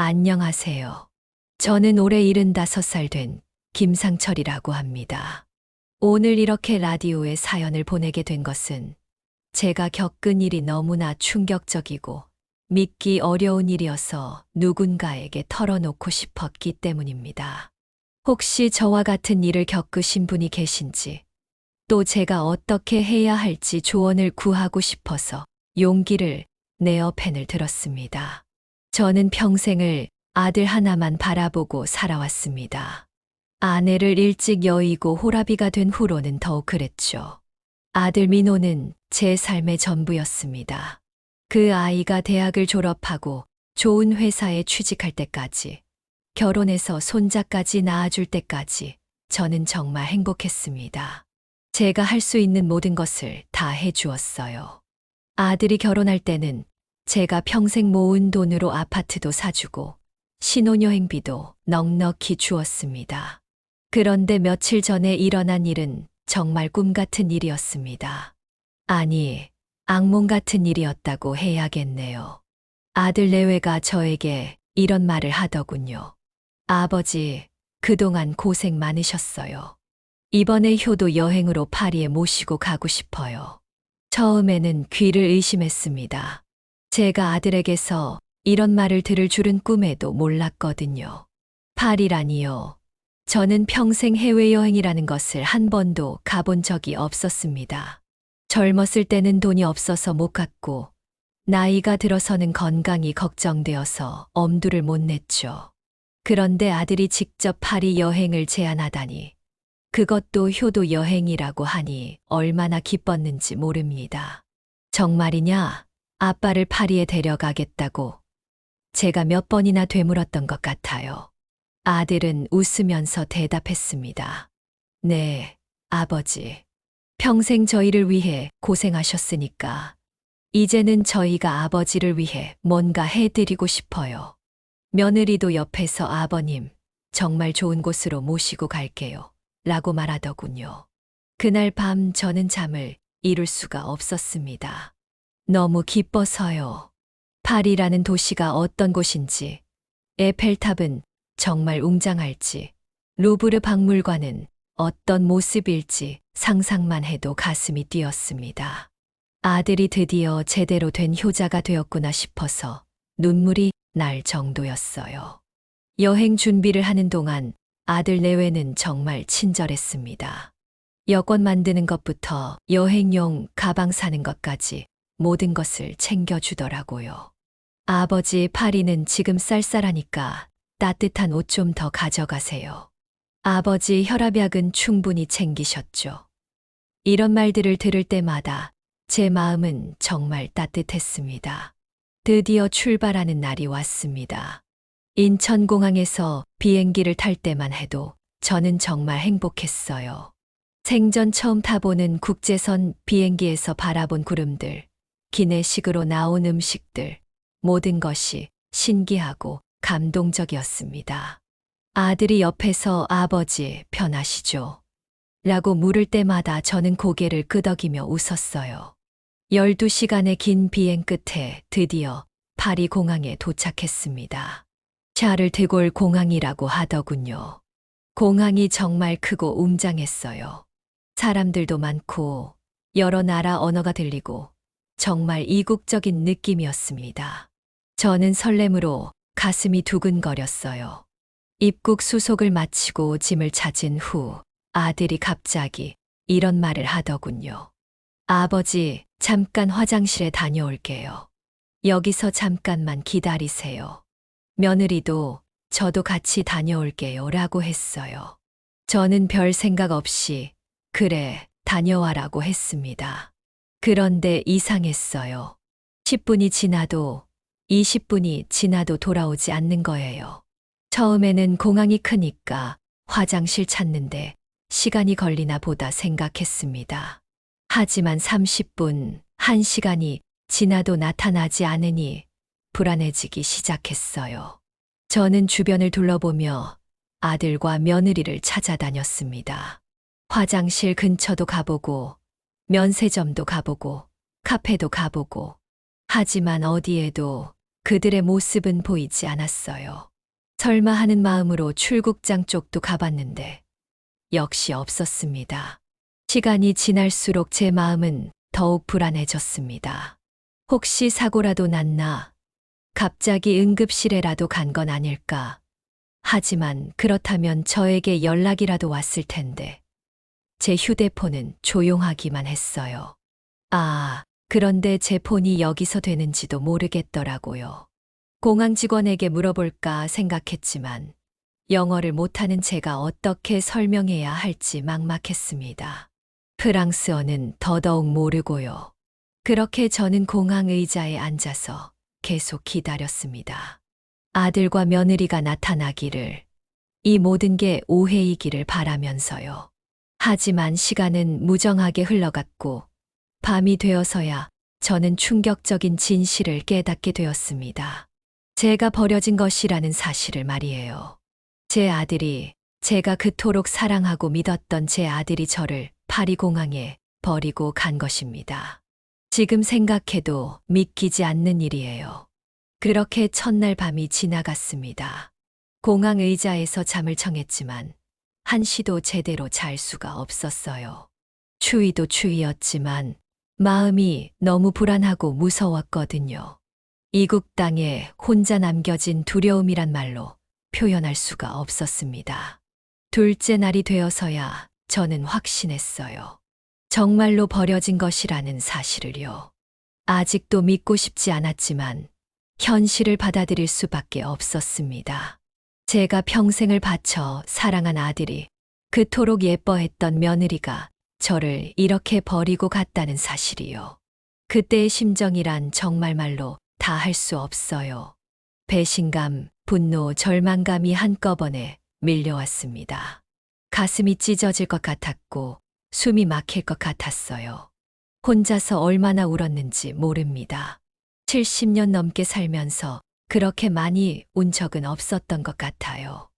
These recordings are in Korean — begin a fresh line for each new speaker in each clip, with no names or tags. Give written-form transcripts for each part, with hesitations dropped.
안녕하세요. 저는 올해 75살 된 김상철이라고 합니다. 오늘 이렇게 라디오에 사연을 보내게 된 것은 제가 겪은 일이 너무나 충격적이고 믿기 어려운 일이어서 누군가에게 털어놓고 싶었기 때문입니다. 혹시 저와 같은 일을 겪으신 분이 계신지, 또 제가 어떻게 해야 할지 조언을 구하고 싶어서 용기를 내어 펜을 들었습니다. 저는 평생을 아들 하나만 바라보고 살아왔습니다. 아내를 일찍 여의고 호라비가 된 후로는 더욱 그랬죠. 아들 민호는 제 삶의 전부였습니다. 그 아이가 대학을 졸업하고 좋은 회사에 취직할 때까지, 결혼해서 손자까지 낳아줄 때까지 저는 정말 행복했습니다. 제가 할 수 있는 모든 것을 다 해주었어요. 아들이 결혼할 때는 제가 평생 모은 돈으로 아파트도 사주고 신혼여행비도 넉넉히 주었습니다. 그런데 며칠 전에 일어난 일은 정말 꿈 같은 일이었습니다. 아니, 악몽 같은 일이었다고 해야겠네요. 아들 내외가 저에게 이런 말을 하더군요. 아버지, 그동안 고생 많으셨어요. 이번에 효도 여행으로 파리에 모시고 가고 싶어요. 처음에는 귀를 의심했습니다. 제가 아들에게서 이런 말을 들을 줄은 꿈에도 몰랐거든요. 파리라니요. 저는 평생 해외여행이라는 것을 한 번도 가본 적이 없었습니다. 젊었을 때는 돈이 없어서 못 갔고, 나이가 들어서는 건강이 걱정되어서 엄두를 못 냈죠. 그런데 아들이 직접 파리 여행을 제안하다니, 그것도 효도 여행이라고 하니 얼마나 기뻤는지 모릅니다. 정말이냐? 아빠를 파리에 데려가겠다고 제가 몇 번이나 되물었던 것 같아요. 아들은 웃으면서 대답했습니다. 네, 아버지. 평생 저희를 위해 고생하셨으니까 이제는 저희가 아버지를 위해 뭔가 해드리고 싶어요. 며느리도 옆에서 아버님, 정말 좋은 곳으로 모시고 갈게요. 라고 말하더군요. 그날 밤 저는 잠을 이룰 수가 없었습니다. 너무 기뻐서요. 파리라는 도시가 어떤 곳인지, 에펠탑은 정말 웅장할지, 루브르 박물관은 어떤 모습일지 상상만 해도 가슴이 뛰었습니다. 아들이 드디어 제대로 된 효자가 되었구나 싶어서 눈물이 날 정도였어요. 여행 준비를 하는 동안 아들 내외는 정말 친절했습니다. 여권 만드는 것부터 여행용 가방 사는 것까지 모든 것을 챙겨주더라고요. 아버지, 파리는 지금 쌀쌀하니까 따뜻한 옷 좀 더 가져가세요. 아버지, 혈압약은 충분히 챙기셨죠. 이런 말들을 들을 때마다 제 마음은 정말 따뜻했습니다. 드디어 출발하는 날이 왔습니다. 인천공항에서 비행기를 탈 때만 해도 저는 정말 행복했어요. 생전 처음 타보는 국제선 비행기에서 바라본 구름들, 기내식으로 나온 음식들, 모든 것이 신기하고 감동적이었습니다. 아들이 옆에서 아버지 편하시죠? 라고 물을 때마다 저는 고개를 끄덕이며 웃었어요. 12시간의 긴 비행 끝에 드디어 파리 공항에 도착했습니다. 샤를 드골 공항이라고 하더군요. 공항이 정말 크고 웅장했어요. 사람들도 많고 여러 나라 언어가 들리고 정말 이국적인 느낌이었습니다. 저는 설렘으로 가슴이 두근거렸어요. 입국 수속을 마치고 짐을 찾은 후 아들이 갑자기 이런 말을 하더군요. 아버지, 잠깐 화장실에 다녀올게요. 여기서 잠깐만 기다리세요. 며느리도 저도 같이 다녀올게요. 라고 했어요. 저는 별 생각 없이 그래, 다녀와라고 했습니다. 그런데 이상했어요. 10분이 지나도 20분이 지나도 돌아오지 않는 거예요. 처음에는 공항이 크니까 화장실 찾는데 시간이 걸리나 보다 생각했습니다. 하지만 30분, 1시간이 지나도 나타나지 않으니 불안해지기 시작했어요. 저는 주변을 둘러보며 아들과 며느리를 찾아다녔습니다. 화장실 근처도 가보고, 면세점도 가보고, 카페도 가보고, 하지만 어디에도 그들의 모습은 보이지 않았어요. 설마 하는 마음으로 출국장 쪽도 가봤는데 역시 없었습니다. 시간이 지날수록 제 마음은 더욱 불안해졌습니다. 혹시 사고라도 났나? 갑자기 응급실에라도 간 건 아닐까? 하지만 그렇다면 저에게 연락이라도 왔을 텐데 제 휴대폰은 조용하기만 했어요. 아, 그런데 제 폰이 여기서 되는지도 모르겠더라고요. 공항 직원에게 물어볼까 생각했지만 영어를 못하는 제가 어떻게 설명해야 할지 막막했습니다. 프랑스어는 더더욱 모르고요. 그렇게 저는 공항 의자에 앉아서 계속 기다렸습니다. 아들과 며느리가 나타나기를, 이 모든 게 오해이기를 바라면서요. 하지만 시간은 무정하게 흘러갔고 밤이 되어서야 저는 충격적인 진실을 깨닫게 되었습니다. 제가 버려진 것이라는 사실을 말이에요. 제 아들이, 제가 그토록 사랑하고 믿었던 제 아들이 저를 파리 공항에 버리고 간 것입니다. 지금 생각해도 믿기지 않는 일이에요. 그렇게 첫날 밤이 지나갔습니다. 공항 의자에서 잠을 청했지만 한시도 제대로 잘 수가 없었어요. 추위도 추위였지만 마음이 너무 불안하고 무서웠거든요. 이국 땅에 혼자 남겨진 두려움이란 말로 표현할 수가 없었습니다. 둘째 날이 되어서야 저는 확신했어요. 정말로 버려진 것이라는 사실을요. 아직도 믿고 싶지 않았지만 현실을 받아들일 수밖에 없었습니다. 제가 평생을 바쳐 사랑한 아들이, 그토록 예뻐했던 며느리가 저를 이렇게 버리고 갔다는 사실이요. 그때의 심정이란 정말 말로 다 할 수 없어요. 배신감, 분노, 절망감이 한꺼번에 밀려왔습니다. 가슴이 찢어질 것 같았고 숨이 막힐 것 같았어요. 혼자서 얼마나 울었는지 모릅니다. 70년 넘게 살면서 그렇게 많이 운 적은 없었던 것 같아요.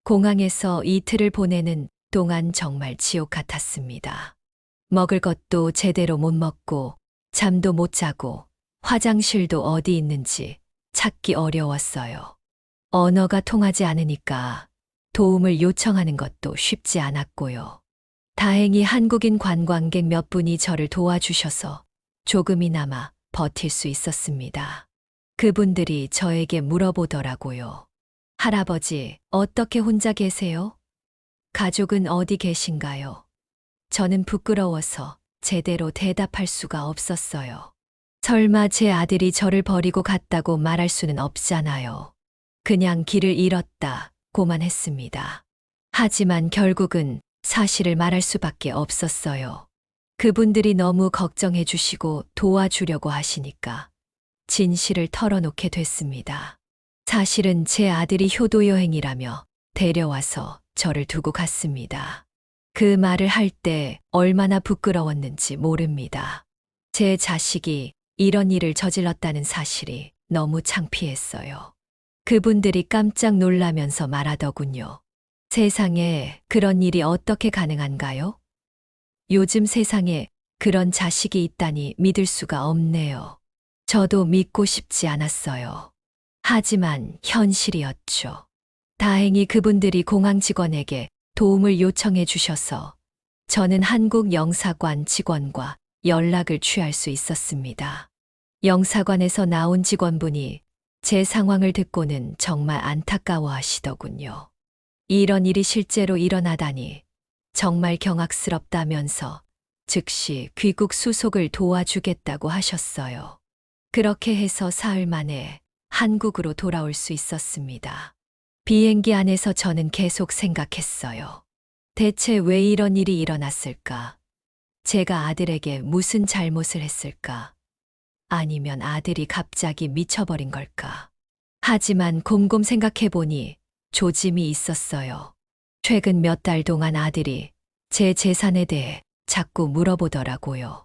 공항에서 이틀을 보내는 동안 정말 지옥 같았습니다. 먹을 것도 제대로 못 먹고 잠도 못 자고 화장실도 어디 있는지 찾기 어려웠어요. 언어가 통하지 않으니까 도움을 요청하는 것도 쉽지 않았고요. 다행히 한국인 관광객 몇 분이 저를 도와주셔서 조금이나마 버틸 수 있었습니다. 그분들이 저에게 물어보더라고요. 할아버지, 어떻게 혼자 계세요? 가족은 어디 계신가요? 저는 부끄러워서 제대로 대답할 수가 없었어요. 설마 제 아들이 저를 버리고 갔다고 말할 수는 없잖아요. 그냥 길을 잃었다고만 했습니다. 하지만 결국은 사실을 말할 수밖에 없었어요. 그분들이 너무 걱정해 주시고 도와주려고 하시니까 진실을 털어놓게 됐습니다. 사실은 제 아들이 효도 여행이라며 데려와서 저를 두고 갔습니다. 그 말을 할 때 얼마나 부끄러웠는지 모릅니다. 제 자식이 이런 일을 저질렀다는 사실이 너무 창피했어요. 그분들이 깜짝 놀라면서 말하더군요. 세상에 그런 일이 어떻게 가능한가요? 요즘 세상에 그런 자식이 있다니 믿을 수가 없네요. 저도 믿고 싶지 않았어요. 하지만 현실이었죠. 다행히 그분들이 공항 직원에게 도움을 요청해 주셔서 저는 한국 영사관 직원과 연락을 취할 수 있었습니다. 영사관에서 나온 직원분이 제 상황을 듣고는 정말 안타까워 하시더군요. 이런 일이 실제로 일어나다니 정말 경악스럽다면서 즉시 귀국 수속을 도와주겠다고 하셨어요. 그렇게 해서 사흘 만에 한국으로 돌아올 수 있었습니다. 비행기 안에서 저는 계속 생각했어요. 대체 왜 이런 일이 일어났을까? 제가 아들에게 무슨 잘못을 했을까? 아니면 아들이 갑자기 미쳐버린 걸까? 하지만 곰곰 생각해보니 조짐이 있었어요. 최근 몇 달 동안 아들이 제 재산에 대해 자꾸 물어보더라고요.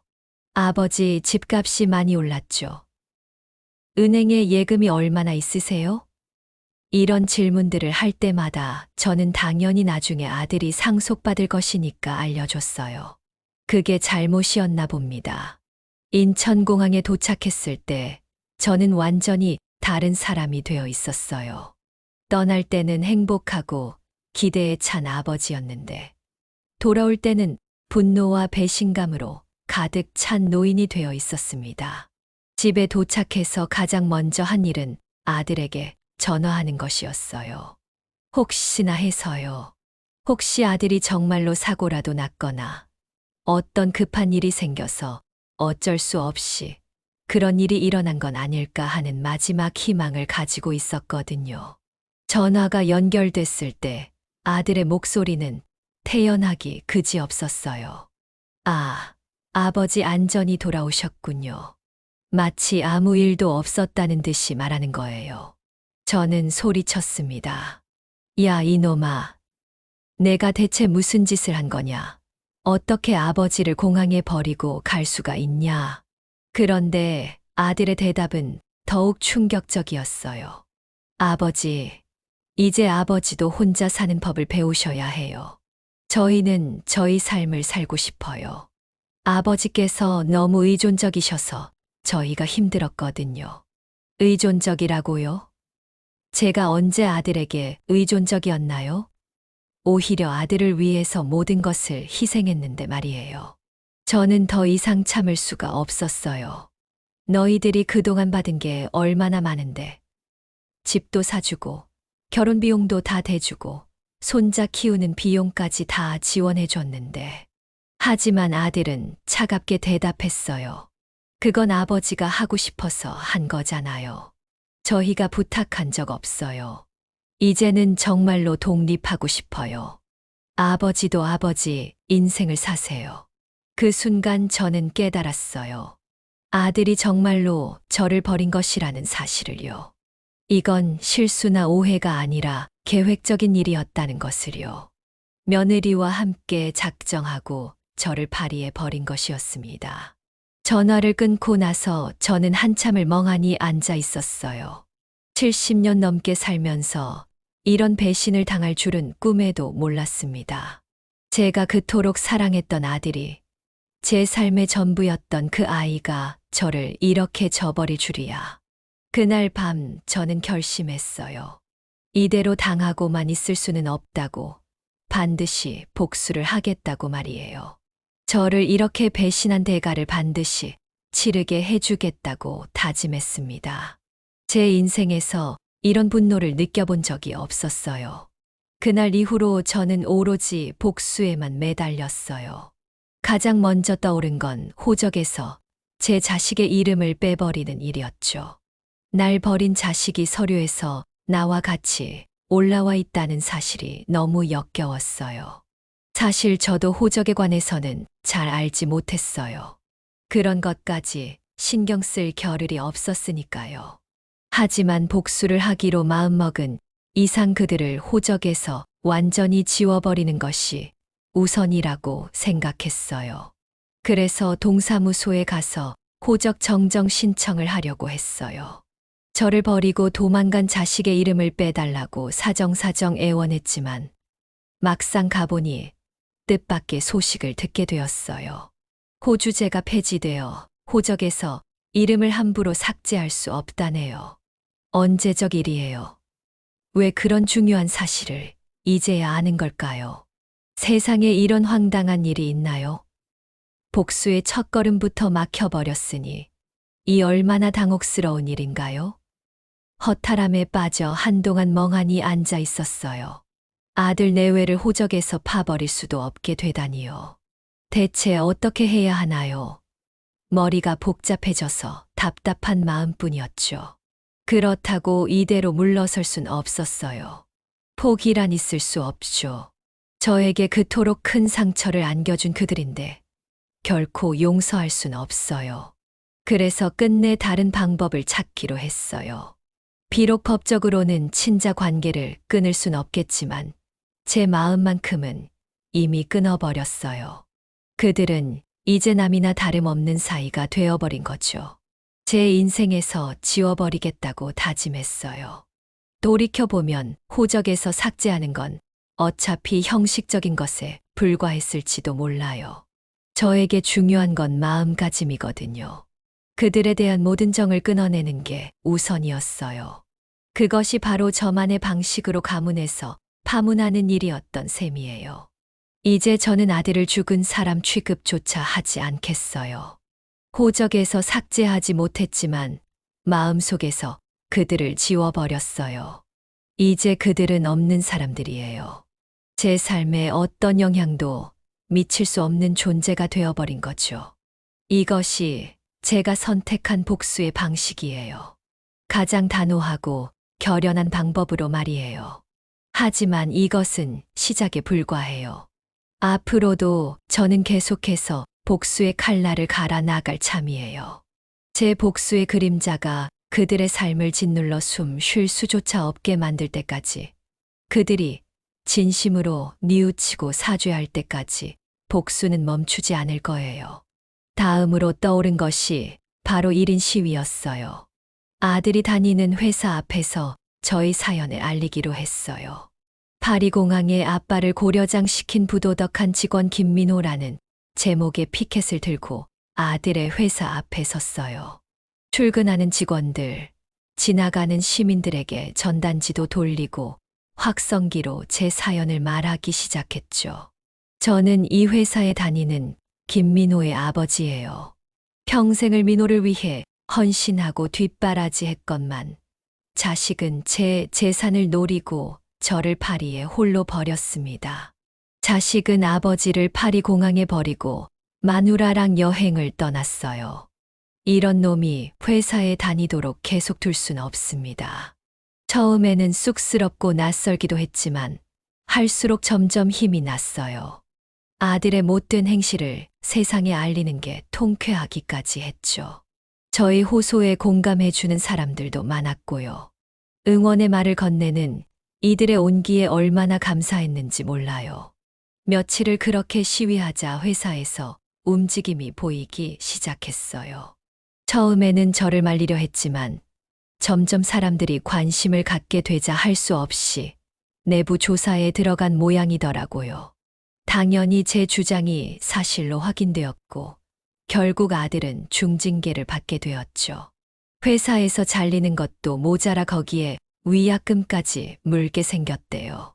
아버지, 집값이 많이 올랐죠? 은행에 예금이 얼마나 있으세요? 이런 질문들을 할 때마다 저는 당연히 나중에 아들이 상속받을 것이니까 알려줬어요. 그게 잘못이었나 봅니다. 인천공항에 도착했을 때 저는 완전히 다른 사람이 되어 있었어요. 떠날 때는 행복하고 기대에 찬 아버지였는데, 돌아올 때는 분노와 배신감으로 가득 찬 노인이 되어 있었습니다. 집에 도착해서 가장 먼저 한 일은 아들에게 전화하는 것이었어요. 혹시나 해서요. 혹시 아들이 정말로 사고라도 났거나 어떤 급한 일이 생겨서 어쩔 수 없이 그런 일이 일어난 건 아닐까 하는 마지막 희망을 가지고 있었거든요. 전화가 연결됐을 때 아들의 목소리는 태연하기 그지없었어요. 아, 아버지 안전히 돌아오셨군요. 마치 아무 일도 없었다는 듯이 말하는 거예요. 저는 소리쳤습니다. 야, 이놈아. 내가 대체 무슨 짓을 한 거냐? 어떻게 아버지를 공항에 버리고 갈 수가 있냐? 그런데 아들의 대답은 더욱 충격적이었어요. 아버지, 이제 아버지도 혼자 사는 법을 배우셔야 해요. 저희는 저희 삶을 살고 싶어요. 아버지께서 너무 의존적이셔서 저희가 힘들었거든요. 의존적이라고요? 제가 언제 아들에게 의존적이었나요? 오히려 아들을 위해서 모든 것을 희생했는데 말이에요. 저는 더 이상 참을 수가 없었어요. 너희들이 그동안 받은 게 얼마나 많은데. 집도 사주고, 결혼 비용도 다 대주고, 손자 키우는 비용까지 다 지원해 줬는데. 하지만 아들은 차갑게 대답했어요. 그건 아버지가 하고 싶어서 한 거잖아요. 저희가 부탁한 적 없어요. 이제는 정말로 독립하고 싶어요. 아버지도 아버지 인생을 사세요. 그 순간 저는 깨달았어요. 아들이 정말로 저를 버린 것이라는 사실을요. 이건 실수나 오해가 아니라 계획적인 일이었다는 것을요. 며느리와 함께 작정하고 저를 파리에 버린 것이었습니다. 전화를 끊고 나서 저는 한참을 멍하니 앉아 있었어요. 70년 넘게 살면서 이런 배신을 당할 줄은 꿈에도 몰랐습니다. 제가 그토록 사랑했던 아들이, 제 삶의 전부였던 그 아이가 저를 이렇게 저버릴 줄이야. 그날 밤 저는 결심했어요. 이대로 당하고만 있을 수는 없다고, 반드시 복수를 하겠다고 말이에요. 저를 이렇게 배신한 대가를 반드시 치르게 해주겠다고 다짐했습니다. 제 인생에서 이런 분노를 느껴본 적이 없었어요. 그날 이후로 저는 오로지 복수에만 매달렸어요. 가장 먼저 떠오른 건 호적에서 제 자식의 이름을 빼버리는 일이었죠. 날 버린 자식이 서류에서 나와 같이 올라와 있다는 사실이 너무 역겨웠어요. 사실 저도 호적에 관해서는 잘 알지 못했어요. 그런 것까지 신경 쓸 겨를이 없었으니까요. 하지만 복수를 하기로 마음먹은 이상 그들을 호적에서 완전히 지워버리는 것이 우선이라고 생각했어요. 그래서 동사무소에 가서 호적 정정 신청을 하려고 했어요. 저를 버리고 도망간 자식의 이름을 빼달라고 사정사정 애원했지만 막상 가보니 뜻밖의 소식을 듣게 되었어요. 호주제가 폐지되어 호적에서 이름을 함부로 삭제할 수 없다네요. 언제적 일이에요? 왜 그런 중요한 사실을 이제야 아는 걸까요? 세상에 이런 황당한 일이 있나요? 복수의 첫걸음부터 막혀버렸으니 이 얼마나 당혹스러운 일인가요? 허탈함에 빠져 한동안 멍하니 앉아 있었어요. 아들 내외를 호적에서 파버릴 수도 없게 되다니요. 대체 어떻게 해야 하나요? 머리가 복잡해져서 답답한 마음뿐이었죠. 그렇다고 이대로 물러설 순 없었어요. 포기란 있을 수 없죠. 저에게 그토록 큰 상처를 안겨준 그들인데 결코 용서할 순 없어요. 그래서 끝내 다른 방법을 찾기로 했어요. 비록 법적으로는 친자 관계를 끊을 순 없겠지만 제 마음만큼은 이미 끊어버렸어요. 그들은 이제 남이나 다름없는 사이가 되어버린 거죠. 제 인생에서 지워버리겠다고 다짐했어요. 돌이켜보면 호적에서 삭제하는 건 어차피 형식적인 것에 불과했을지도 몰라요. 저에게 중요한 건 마음가짐이거든요. 그들에 대한 모든 정을 끊어내는 게 우선이었어요. 그것이 바로 저만의 방식으로 가문에서 파문하는 일이었던 셈이에요. 이제 저는 아들을 죽은 사람 취급조차 하지 않겠어요. 호적에서 삭제하지 못했지만 마음속에서 그들을 지워버렸어요. 이제 그들은 없는 사람들이에요. 제 삶에 어떤 영향도 미칠 수 없는 존재가 되어버린 거죠. 이것이 제가 선택한 복수의 방식이에요. 가장 단호하고 결연한 방법으로 말이에요. 하지만 이것은 시작에 불과해요. 앞으로도 저는 계속해서 복수의 칼날을 갈아 나갈 참이에요. 제 복수의 그림자가 그들의 삶을 짓눌러 숨 쉴 수조차 없게 만들 때까지, 그들이 진심으로 뉘우치고 사죄할 때까지 복수는 멈추지 않을 거예요. 다음으로 떠오른 것이 바로 1인 시위였어요. 아들이 다니는 회사 앞에서 저희 사연을 알리기로 했어요. 파리공항에 아빠를 고려장시킨 부도덕한 직원 김민호라는 제목의 피켓을 들고 아들의 회사 앞에 섰어요. 출근하는 직원들, 지나가는 시민들에게 전단지도 돌리고 확성기로 제 사연을 말하기 시작했죠. 저는 이 회사에 다니는 김민호의 아버지예요. 평생을 민호를 위해 헌신하고 뒷바라지했건만 자식은 제 재산을 노리고 저를 파리에 홀로 버렸습니다. 자식은 아버지를 파리 공항에 버리고 마누라랑 여행을 떠났어요. 이런 놈이 회사에 다니도록 계속 둘 수는 없습니다. 처음에는 쑥스럽고 낯설기도 했지만 할수록 점점 힘이 났어요. 아들의 못된 행실을 세상에 알리는 게 통쾌하기까지 했죠. 저희 호소에 공감해주는 사람들도 많았고요. 응원의 말을 건네는 이들의 온기에 얼마나 감사했는지 몰라요. 며칠을 그렇게 시위하자 회사에서 움직임이 보이기 시작했어요. 처음에는 저를 말리려 했지만 점점 사람들이 관심을 갖게 되자 할 수 없이 내부 조사에 들어간 모양이더라고요. 당연히 제 주장이 사실로 확인되었고 결국 아들은 중징계를 받게 되었죠. 회사에서 잘리는 것도 모자라 거기에 위약금까지 물게 생겼대요.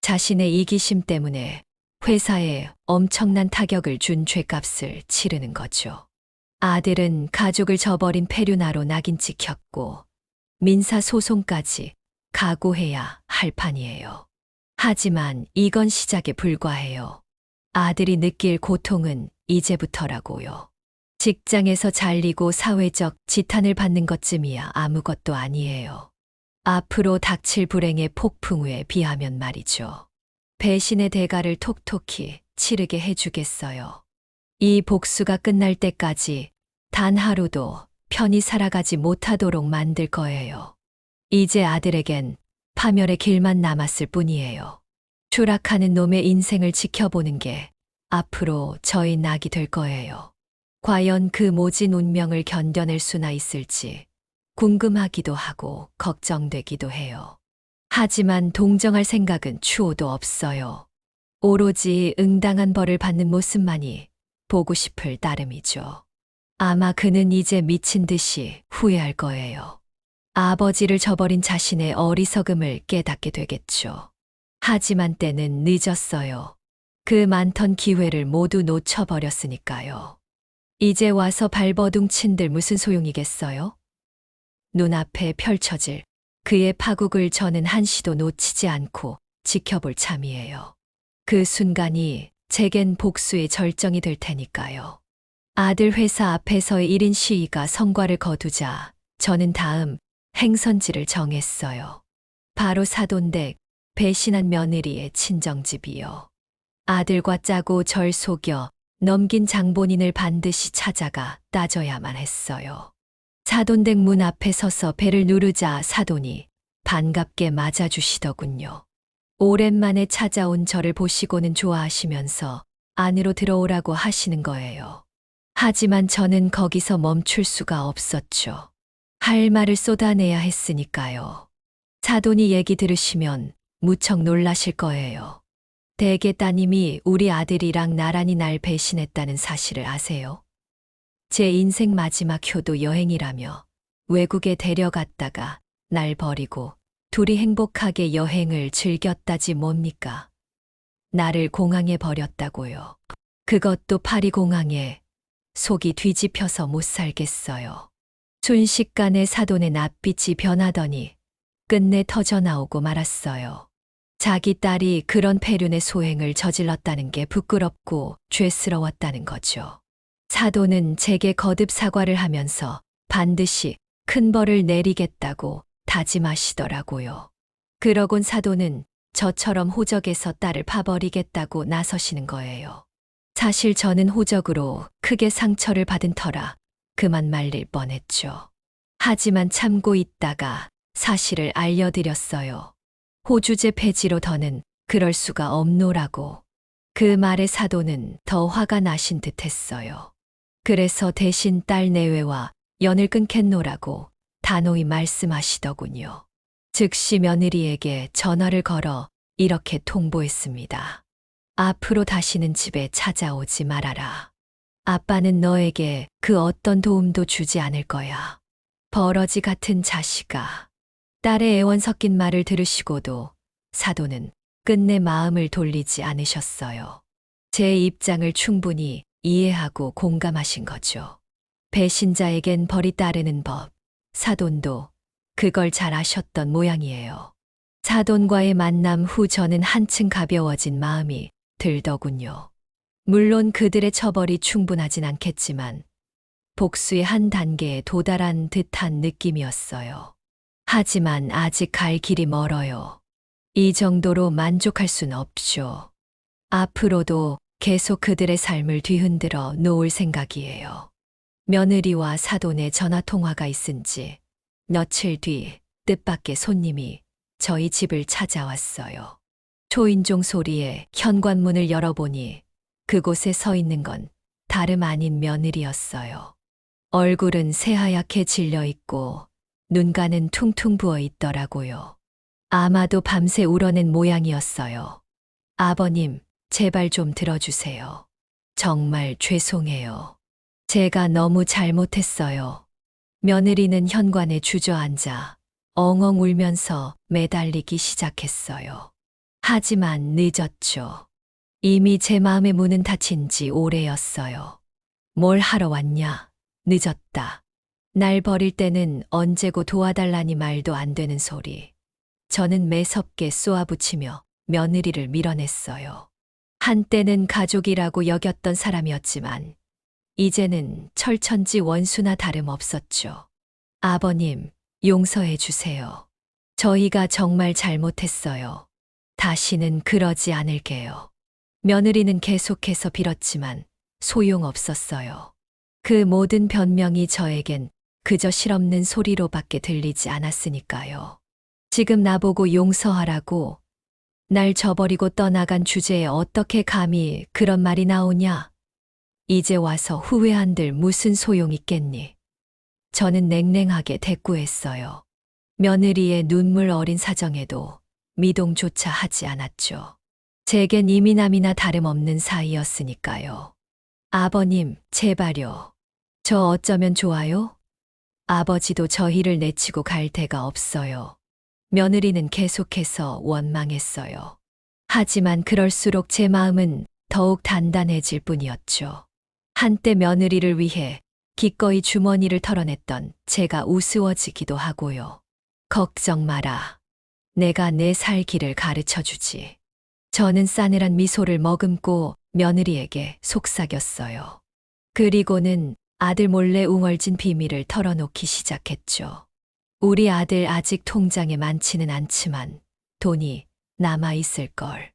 자신의 이기심 때문에 회사에 엄청난 타격을 준 죗값을 치르는 거죠. 아들은 가족을 저버린 페류나로 낙인 찍혔고 민사소송까지 각오해야 할 판이에요. 하지만 이건 시작에 불과해요. 아들이 느낄 고통은 이제부터라고요. 직장에서 잘리고 사회적 지탄을 받는 것쯤이야 아무것도 아니에요. 앞으로 닥칠 불행의 폭풍우에 비하면 말이죠. 배신의 대가를 톡톡히 치르게 해주겠어요. 이 복수가 끝날 때까지 단 하루도 편히 살아가지 못하도록 만들 거예요. 이제 아들에겐 파멸의 길만 남았을 뿐이에요. 추락하는 놈의 인생을 지켜보는 게 앞으로 저희 낙이 될 거예요. 과연 그 모진 운명을 견뎌낼 수나 있을지 궁금하기도 하고 걱정되기도 해요. 하지만 동정할 생각은 추호도 없어요. 오로지 응당한 벌을 받는 모습만이 보고 싶을 따름이죠. 아마 그는 이제 미친 듯이 후회할 거예요. 아버지를 저버린 자신의 어리석음을 깨닫게 되겠죠. 하지만 때는 늦었어요. 그 많던 기회를 모두 놓쳐버렸으니까요. 이제 와서 발버둥친들 무슨 소용이겠어요? 눈앞에 펼쳐질 그의 파국을 저는 한시도 놓치지 않고 지켜볼 참이에요. 그 순간이 제겐 복수의 절정이 될 테니까요. 아들 회사 앞에서의 1인 시위가 성과를 거두자 저는 다음 행선지를 정했어요. 바로 사돈댁 배신한 며느리의 친정집이요. 아들과 짜고 절 속여 넘긴 장본인을 반드시 찾아가 따져야만 했어요. 사돈댁 문 앞에 서서 배를 누르자 사돈이 반갑게 맞아주시더군요. 오랜만에 찾아온 저를 보시고는 좋아하시면서 안으로 들어오라고 하시는 거예요. 하지만 저는 거기서 멈출 수가 없었죠. 할 말을 쏟아내야 했으니까요. 사돈이 얘기 들으시면 무척 놀라실 거예요. 대개 따님이 우리 아들이랑 나란히 날 배신했다는 사실을 아세요? 제 인생 마지막 효도 여행이라며 외국에 데려갔다가 날 버리고 둘이 행복하게 여행을 즐겼다지 뭡니까? 나를 공항에 버렸다고요. 그것도 파리 공항에. 속이 뒤집혀서 못 살겠어요. 순식간에 사돈의 낯빛이 변하더니 끝내 터져나오고 말았어요. 자기 딸이 그런 폐륜의 소행을 저질렀다는 게 부끄럽고 죄스러웠다는 거죠. 사돈은 제게 거듭 사과를 하면서 반드시 큰 벌을 내리겠다고 다짐하시더라고요. 그러곤 사돈은 저처럼 호적에서 딸을 파버리겠다고 나서시는 거예요. 사실 저는 호적으로 크게 상처를 받은 터라 그만 말릴 뻔했죠. 하지만 참고 있다가 사실을 알려드렸어요. 호주제 폐지로 더는 그럴 수가 없노라고. 그 말에 사돈은 더 화가 나신 듯 했어요. 그래서 대신 딸 내외와 연을 끊겠노라고 단호히 말씀하시더군요. 즉시 며느리에게 전화를 걸어 이렇게 통보했습니다. 앞으로 다시는 집에 찾아오지 말아라. 아빠는 너에게 그 어떤 도움도 주지 않을 거야. 버러지 같은 자식아. 딸의 애원 섞인 말을 들으시고도 사돈은 끝내 마음을 돌리지 않으셨어요. 제 입장을 충분히 이해하고 공감하신 거죠. 배신자에겐 벌이 따르는 법. 사돈도 그걸 잘 아셨던 모양이에요. 사돈과의 만남 후 저는 한층 가벼워진 마음이 들더군요. 물론 그들의 처벌이 충분하진 않겠지만 복수의 한 단계에 도달한 듯한 느낌이었어요. 하지만 아직 갈 길이 멀어요. 이 정도로 만족할 순 없죠. 앞으로도 계속 그들의 삶을 뒤흔들어 놓을 생각이에요. 며느리와 사돈의 전화통화가 있은 지 며칠 뒤 뜻밖의 손님이 저희 집을 찾아왔어요. 초인종 소리에 현관문을 열어보니 그곳에 서 있는 건 다름 아닌 며느리였어요. 얼굴은 새하얗게 질려 있고 눈가는 퉁퉁 부어 있더라고요. 아마도 밤새 울어낸 모양이었어요. 아버님, 제발 좀 들어주세요. 정말 죄송해요. 제가 너무 잘못했어요. 며느리는 현관에 주저앉아 엉엉 울면서 매달리기 시작했어요. 하지만 늦었죠. 이미 제 마음의 문은 닫힌 지 오래였어요. 뭘 하러 왔냐? 늦었다. 날 버릴 때는 언제고 도와달라니 말도 안 되는 소리. 저는 매섭게 쏘아붙이며 며느리를 밀어냈어요. 한때는 가족이라고 여겼던 사람이었지만 이제는 철천지 원수나 다름없었죠. 아버님, 용서해 주세요. 저희가 정말 잘못했어요. 다시는 그러지 않을게요. 며느리는 계속해서 빌었지만 소용없었어요. 그 모든 변명이 저에겐 그저 실없는 소리로밖에 들리지 않았으니까요. 지금 나보고 용서하라고, 날 저버리고 떠나간 주제에 어떻게 감히 그런 말이 나오냐? 이제 와서 후회한들 무슨 소용 있겠니? 저는 냉랭하게 대꾸했어요. 며느리의 눈물 어린 사정에도 미동조차 하지 않았죠. 제겐 이미남이나 다름없는 사이였으니까요. 아버님, 제발요. 저 어쩌면 좋아요? 아버지도 저희를 내치고 갈 데가 없어요. 며느리는 계속해서 원망했어요. 하지만 그럴수록 제 마음은 더욱 단단해질 뿐이었죠. 한때 며느리를 위해 기꺼이 주머니를 털어냈던 제가 우스워지기도 하고요. 걱정 마라. 내가 내 살 길을 가르쳐 주지. 저는 싸늘한 미소를 머금고 며느리에게 속삭였어요. 그리고는 아들 몰래 웅얼진 비밀을 털어놓기 시작했죠. 우리 아들 아직 통장에 많지는 않지만 돈이 남아있을걸.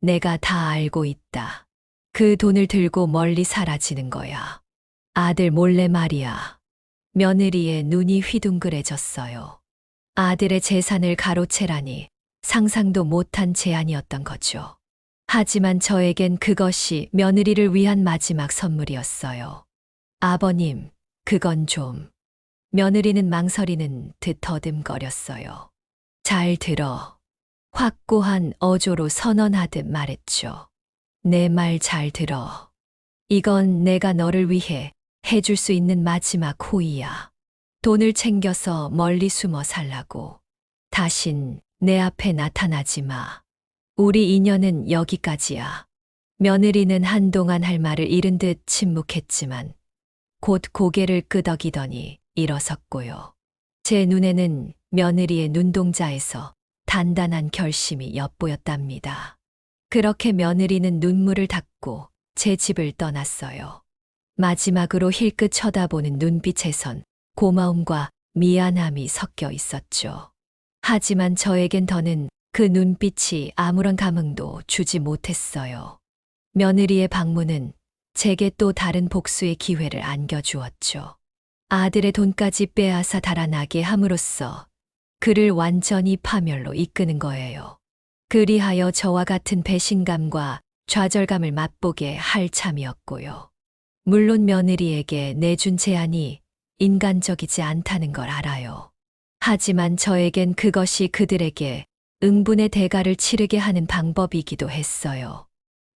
내가 다 알고 있다. 그 돈을 들고 멀리 사라지는 거야. 아들 몰래 말이야. 며느리의 눈이 휘둥그레졌어요. 아들의 재산을 가로채라니 상상도 못한 제안이었던 거죠. 하지만 저에겐 그것이 며느리를 위한 마지막 선물이었어요. 아버님, 그건 좀. 며느리는 망설이는 듯 더듬거렸어요. 잘 들어. 확고한 어조로 선언하듯 말했죠. 내 말 잘 들어. 이건 내가 너를 위해 해줄 수 있는 마지막 호의야. 돈을 챙겨서 멀리 숨어 살라고. 다신 내 앞에 나타나지 마. 우리 인연은 여기까지야. 며느리는 한동안 할 말을 잃은 듯 침묵했지만 곧 고개를 끄덕이더니 일어섰고요. 제 눈에는 며느리의 눈동자에서 단단한 결심이 엿보였답니다. 그렇게 며느리는 눈물을 닦고 제 집을 떠났어요. 마지막으로 힐끗 쳐다보는 눈빛에선 고마움과 미안함이 섞여 있었죠. 하지만 저에겐 더는 그 눈빛이 아무런 감흥도 주지 못했어요. 며느리의 방문은 제게 또 다른 복수의 기회를 안겨주었죠. 아들의 돈까지 빼앗아 달아나게 함으로써 그를 완전히 파멸로 이끄는 거예요. 그리하여 저와 같은 배신감과 좌절감을 맛보게 할 참이었고요. 물론 며느리에게 내준 제안이 인간적이지 않다는 걸 알아요. 하지만 저에겐 그것이 그들에게 응분의 대가를 치르게 하는 방법이기도 했어요.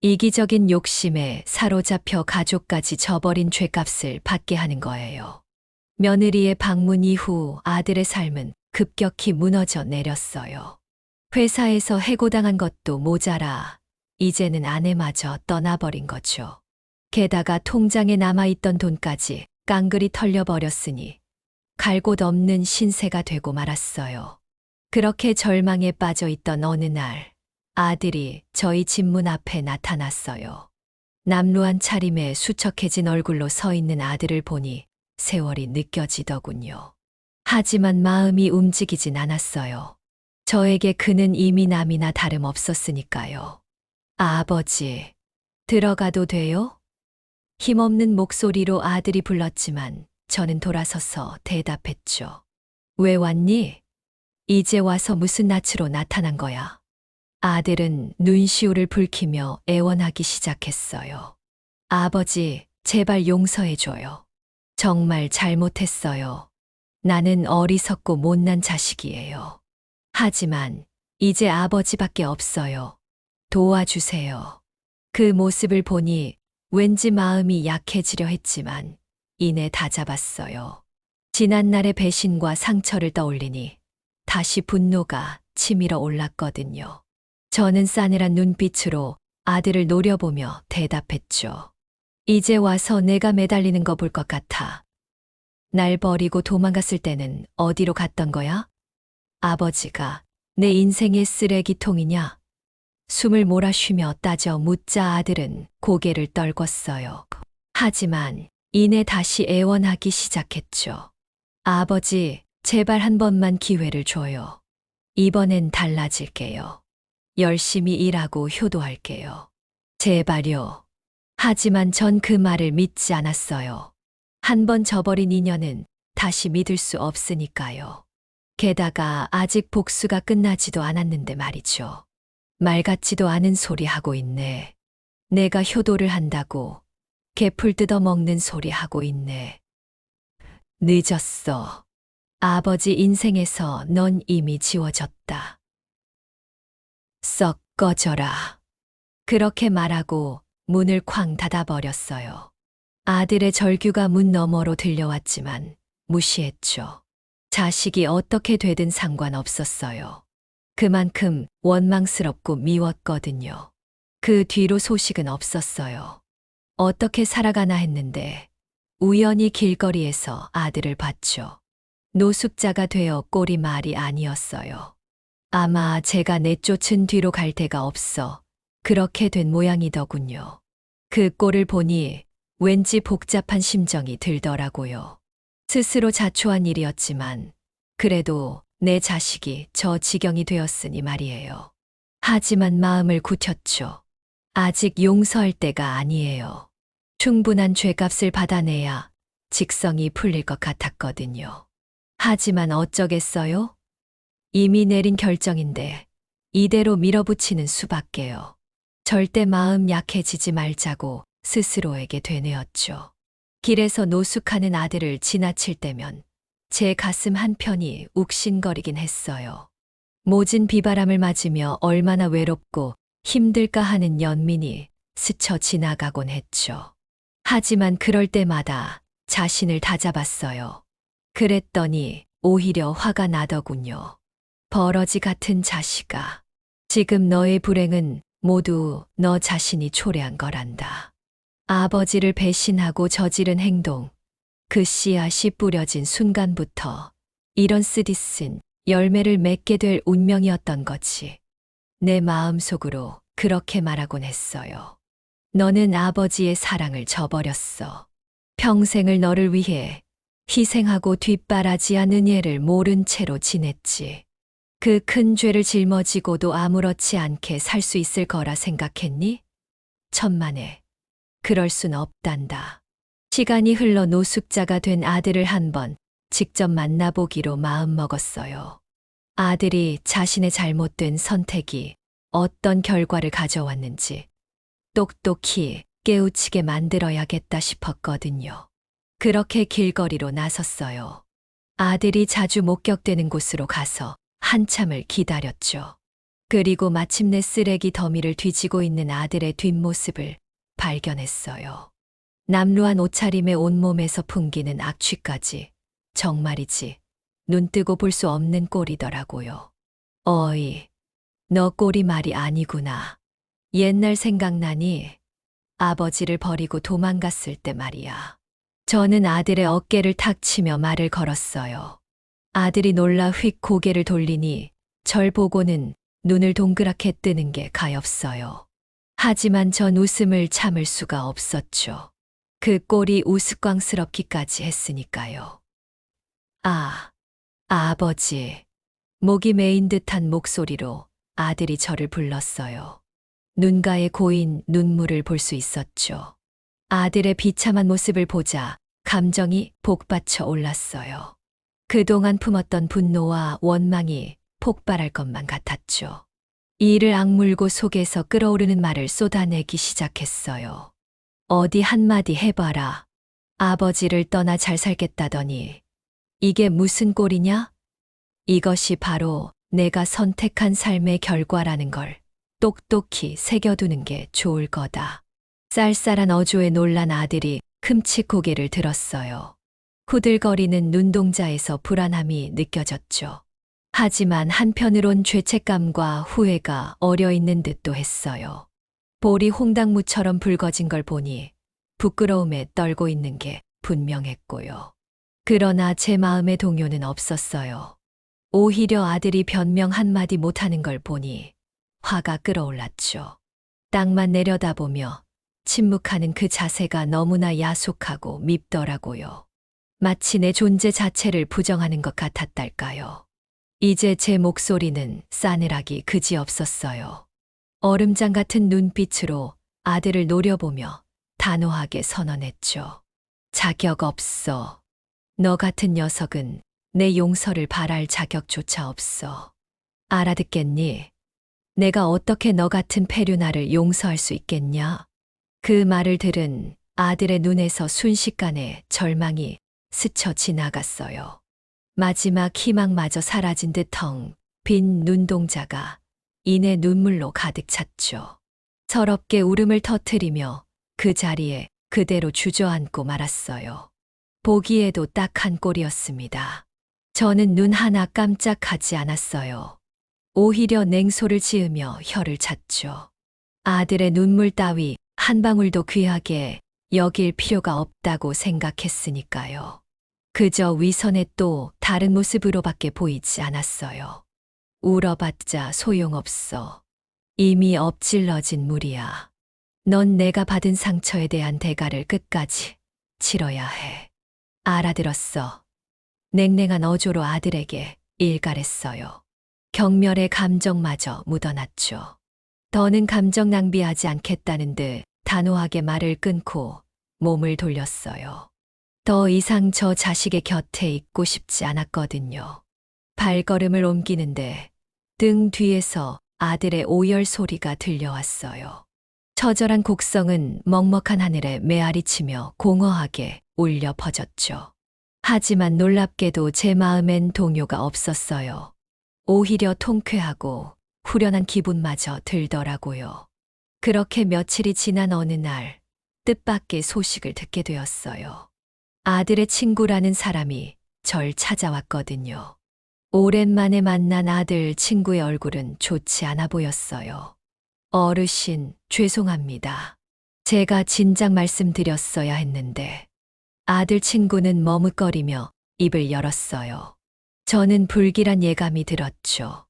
이기적인 욕심에 사로잡혀 가족까지 저버린 죗값을 받게 하는 거예요. 며느리의 방문 이후 아들의 삶은 급격히 무너져 내렸어요. 회사에서 해고당한 것도 모자라 이제는 아내마저 떠나버린 거죠. 게다가 통장에 남아있던 돈까지 깡그리 털려버렸으니 갈 곳 없는 신세가 되고 말았어요. 그렇게 절망에 빠져 있던 어느 날 아들이 저희 집 문 앞에 나타났어요. 남루한 차림에 수척해진 얼굴로 서 있는 아들을 보니 세월이 느껴지더군요. 하지만 마음이 움직이진 않았어요. 저에게 그는 이미 남이나 다름없었으니까요. 아버지, 들어가도 돼요? 힘없는 목소리로 아들이 불렀지만 저는 돌아서서 대답했죠. 왜 왔니? 이제 와서 무슨 낯으로 나타난 거야? 아들은 눈시울을 붉히며 애원하기 시작했어요. 아버지, 제발 용서해줘요. 정말 잘못했어요. 나는 어리석고 못난 자식이에요. 하지만 이제 아버지밖에 없어요. 도와주세요. 그 모습을 보니 왠지 마음이 약해지려 했지만 이내 다잡았어요. 지난날의 배신과 상처를 떠올리니 다시 분노가 치밀어 올랐거든요. 저는 싸늘한 눈빛으로 아들을 노려보며 대답했죠. 이제 와서 내가 매달리는 거 볼 것 같아. 날 버리고 도망갔을 때는 어디로 갔던 거야? 아버지가 내 인생의 쓰레기통이냐? 숨을 몰아쉬며 따져 묻자 아들은 고개를 떨궜어요. 하지만 이내 다시 애원하기 시작했죠. 아버지, 제발 한 번만 기회를 줘요. 이번엔 달라질게요. 열심히 일하고 효도할게요. 제발요. 하지만 전 그 말을 믿지 않았어요. 한 번 저버린 인연은 다시 믿을 수 없으니까요. 게다가 아직 복수가 끝나지도 않았는데 말이죠. 말 같지도 않은 소리 하고 있네. 내가 효도를 한다고 개풀 뜯어 먹는 소리 하고 있네. 늦었어. 아버지 인생에서 넌 이미 지워졌다. 썩 꺼져라. 그렇게 말하고 문을 쾅 닫아버렸어요. 아들의 절규가 문 너머로 들려왔지만 무시했죠. 자식이 어떻게 되든 상관없었어요. 그만큼 원망스럽고 미웠거든요. 그 뒤로 소식은 없었어요. 어떻게 살아가나 했는데 우연히 길거리에서 아들을 봤죠. 노숙자가 되어 꼴이 말이 아니었어요. 아마 제가 내쫓은 뒤로 갈 데가 없어 그렇게 된 모양이더군요. 그 꼴을 보니 왠지 복잡한 심정이 들더라고요. 스스로 자초한 일이었지만 그래도 내 자식이 저 지경이 되었으니 말이에요. 하지만 마음을 굳혔죠. 아직 용서할 때가 아니에요. 충분한 죗값을 받아내야 직성이 풀릴 것 같았거든요. 하지만 어쩌겠어요? 이미 내린 결정인데 이대로 밀어붙이는 수밖에요. 절대 마음 약해지지 말자고 스스로에게 되뇌었죠. 길에서 노숙하는 아들을 지나칠 때면 제 가슴 한편이 욱신거리긴 했어요. 모진 비바람을 맞으며 얼마나 외롭고 힘들까 하는 연민이 스쳐 지나가곤 했죠. 하지만 그럴 때마다 자신을 다잡았어요. 그랬더니 오히려 화가 나더군요. 버러지 같은 자식아. 지금 너의 불행은 모두 너 자신이 초래한 거란다. 아버지를 배신하고 저지른 행동, 그 씨앗이 뿌려진 순간부터 이런 쓰디쓴 열매를 맺게 될 운명이었던 거지. 내 마음속으로 그렇게 말하곤 했어요. 너는 아버지의 사랑을 저버렸어. 평생을 너를 위해 희생하고 뒷바라지한 은혜를 모른 채로 지냈지. 그 큰 죄를 짊어지고도 아무렇지 않게 살 수 있을 거라 생각했니? 천만에. 그럴 순 없단다. 시간이 흘러 노숙자가 된 아들을 한번 직접 만나보기로 마음먹었어요. 아들이 자신의 잘못된 선택이 어떤 결과를 가져왔는지 똑똑히 깨우치게 만들어야겠다 싶었거든요. 그렇게 길거리로 나섰어요. 아들이 자주 목격되는 곳으로 가서 한참을 기다렸죠. 그리고 마침내 쓰레기 더미를 뒤지고 있는 아들의 뒷모습을 발견했어요. 남루한 옷차림에 온몸에서 풍기는 악취까지 정말이지 눈 뜨고 볼 수 없는 꼴이더라고요. 어이, 너 꼴이 말이 아니구나. 옛날 생각나니? 아버지를 버리고 도망갔을 때 말이야. 저는 아들의 어깨를 탁 치며 말을 걸었어요. 아들이 놀라 휙 고개를 돌리니 절 보고는 눈을 동그랗게 뜨는 게 가엾어요. 하지만 전 웃음을 참을 수가 없었죠. 그 꼴이 우스꽝스럽기까지 했으니까요. 아버지. 목이 메인 듯한 목소리로 아들이 저를 불렀어요. 눈가에 고인 눈물을 볼 수 있었죠. 아들의 비참한 모습을 보자 감정이 복받쳐 올랐어요. 그동안 품었던 분노와 원망이 폭발할 것만 같았죠. 이를 악물고 속에서 끓어오르는 말을 쏟아내기 시작했어요. 어디 한마디 해봐라. 아버지를 떠나 잘 살겠다더니 이게 무슨 꼴이냐? 이것이 바로 내가 선택한 삶의 결과라는 걸 똑똑히 새겨두는 게 좋을 거다. 쌀쌀한 어조에 놀란 아들이 큼직 고개를 들었어요. 후들거리는 눈동자에서 불안함이 느껴졌죠. 하지만 한편으론 죄책감과 후회가 어려있는 듯도 했어요. 볼이 홍당무처럼 붉어진 걸 보니 부끄러움에 떨고 있는 게 분명했고요. 그러나 제 마음의 동요는 없었어요. 오히려 아들이 변명 한마디 못하는 걸 보니 화가 끓어올랐죠. 땅만 내려다보며 침묵하는 그 자세가 너무나 야속하고 밉더라고요. 마치 내 존재 자체를 부정하는 것 같았달까요. 이제 제 목소리는 싸늘하기 그지없었어요. 얼음장 같은 눈빛으로 아들을 노려보며 단호하게 선언했죠. 자격 없어. 너 같은 녀석은 내 용서를 바랄 자격조차 없어. 알아듣겠니? 내가 어떻게 너 같은 페류나를 용서할 수 있겠냐? 그 말을 들은 아들의 눈에서 순식간에 절망이 스쳐 지나갔어요. 마지막 희망마저 사라진 듯 텅 빈 눈동자가 이내 눈물로 가득 찼죠. 서럽게 울음을 터뜨리며 그 자리에 그대로 주저앉고 말았어요. 보기에도 딱한 꼴이었습니다. 저는 눈 하나 깜짝하지 않았어요. 오히려 냉소를 지으며 혀를 찼죠. 아들의 눈물 따위 한 방울도 귀하게 여길 필요가 없다고 생각했으니까요. 그저 위선의 또 다른 모습으로밖에 보이지 않았어요. 울어봤자 소용없어. 이미 엎질러진 물이야. 넌 내가 받은 상처에 대한 대가를 끝까지 치러야 해. 알아들었어. 냉랭한 어조로 아들에게 일갈했어요. 경멸의 감정마저 묻어났죠. 더는 감정 낭비하지 않겠다는 듯 단호하게 말을 끊고 몸을 돌렸어요. 더 이상 저 자식의 곁에 있고 싶지 않았거든요. 발걸음을 옮기는데 등 뒤에서 아들의 오열 소리가 들려왔어요. 처절한 곡성은 먹먹한 하늘에 메아리치며 공허하게 울려 퍼졌죠. 하지만 놀랍게도 제 마음엔 동요가 없었어요. 오히려 통쾌하고 후련한 기분마저 들더라고요. 그렇게 며칠이 지난 어느 날 뜻밖의 소식을 듣게 되었어요. 아들의 친구라는 사람이 절 찾아왔거든요. 오랜만에 만난 아들 친구의 얼굴은 좋지 않아 보였어요. 어르신, 죄송합니다. 제가 진작 말씀드렸어야 했는데. 아들 친구는 머뭇거리며 입을 열었어요. 저는 불길한 예감이 들었죠.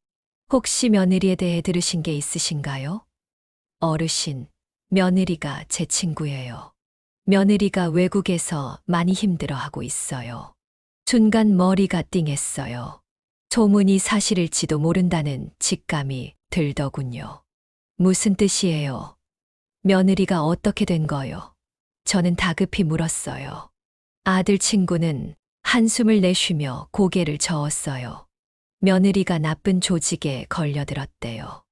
혹시 며느리에 대해 들으신 게 있으신가요? 어르신, 며느리가 제 친구예요. 며느리가 외국에서 많이 힘들어하고 있어요. 순간 머리가 띵했어요. 소문이 사실일지도 모른다는 직감이 들더군요. 무슨 뜻이에요? 며느리가 어떻게 된 거요? 저는 다급히 물었어요. 아들 친구는 한숨을 내쉬며 고개를 저었어요. 며느리가 나쁜 조직에 걸려들었대요.